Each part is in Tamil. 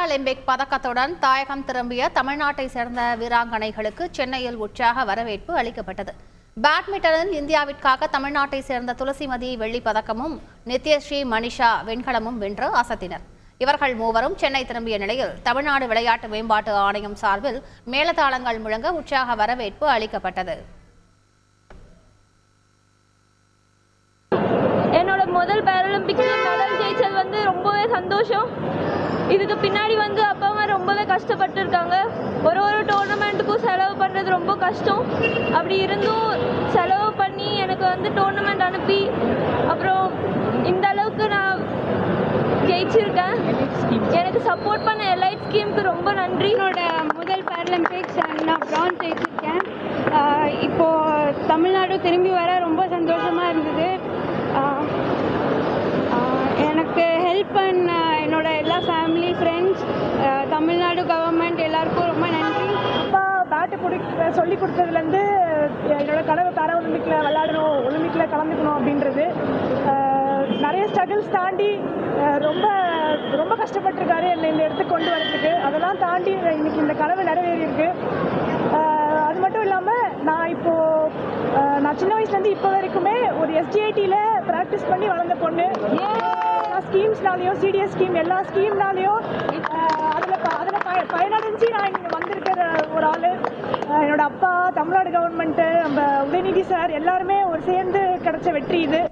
பாராலிம்பிக் பதக்கத்துடன் தாயகம் திரும்பிய தமிழ்நாட்டை சேர்ந்த வீராங்கனைகளுக்கு சென்னையில் உற்சாக வரவேற்பு அளிக்கப்பட்டது. பேட்மிண்டனில் இந்தியாவிற்காக தமிழ்நாட்டை சேர்ந்த துளசிமதி வெள்ளிப் பதக்கமும் நித்யஸ்ரீ மனிஷா வெண்கலமும் வென்று அசத்தினர். இவர்கள் மூவரும் சென்னை திரும்பிய நிலையில் தமிழ்நாடு விளையாட்டு மேம்பாட்டு ஆணையம் சார்பில் மேளதாளங்கள் முழங்க உற்சாக வரவேற்பு அளிக்கப்பட்டது. என்னோட முதல் பாராலிம்பிக்ல மெடல் ஜெயிச்சது ரொம்பவே சந்தோஷம். இதுக்கு பின்னாடி அப்பா அம்மா ரொம்பவே கஷ்டப்பட்டு இருக்காங்க. ஒரு டோர்னமெண்ட்டுக்கும் செலவு பண்ணுறது ரொம்ப கஷ்டம். அப்படி இருந்தும் செலவு பண்ணி எனக்கு டோர்னமெண்ட் அனுப்பி அப்புறம் இந்த அளவுக்கு நான் ஜெயிச்சிருக்கேன். எனக்கு சப்போர்ட் பண்ண எலைட் ஸ்கீமுக்கு ரொம்ப நன்றி. என்னோட முதல் பாராலிம்பிக்ஸ் நான் பிரான்ஸ் ஜெயிச்சிருக்கேன். இப்போது தமிழ்நாடு திரும்பி வர ரொம்ப சந்தோஷமாக இருந்தது. எனக்கு ஹெல்ப் பண்ண என்னோட எல்லா ஃபேமிலி ஃப்ரெண்ட்ஸ், தமிழ்நாடு கவர்மெண்ட் எல்லாருக்கும் ரொம்ப நன்றி. அப்பா பேட்டு சொல்லி கொடுத்ததுலேருந்து என்னோட கனவு பாராலிம்பிக்கில் விளையாடணும், ஒலிம்பிக்கில் கலந்துக்கணும் அப்படின்றது. நிறைய ஸ்ட்ரகிள்ஸ் தாண்டி ரொம்ப ரொம்ப கஷ்டப்பட்டுருக்காரு என்னை இந்த இடத்துக்கு கொண்டு வரதுக்கு. அதெல்லாம் தாண்டி இன்னைக்கு இந்த கனவு நிறைவேறியிருக்கு. அது மட்டும் இல்லாமல் நான் சின்ன வயசுலேருந்து இப்போ வரைக்குமே ஒரு SDITயில் ப்ராக்டிஸ் பண்ணி வளர்ந்த பொண்ணு. ஸ்கீம்ஸ்னாலேயும் சிடிஎஸ் ஸ்கீம் எல்லா ஸ்கீம்னாலேயும் அதில் பயனடைஞ்சு நான் இங்கே வந்திருக்கிற ஒரு ஆள். என்னோட அப்பா, தமிழ்நாடு கவர்மெண்ட்டு, நம்ம உதயநிதி சார் எல்லாருமே ஒரு சேர்ந்து கிடைச்ச வெற்றி இது.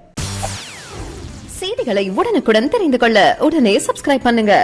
செய்திகளை உடனுக்குடன் தெரிந்து கொள்ள உடனே சப்ஸ்கிரைப் பண்ணுங்க.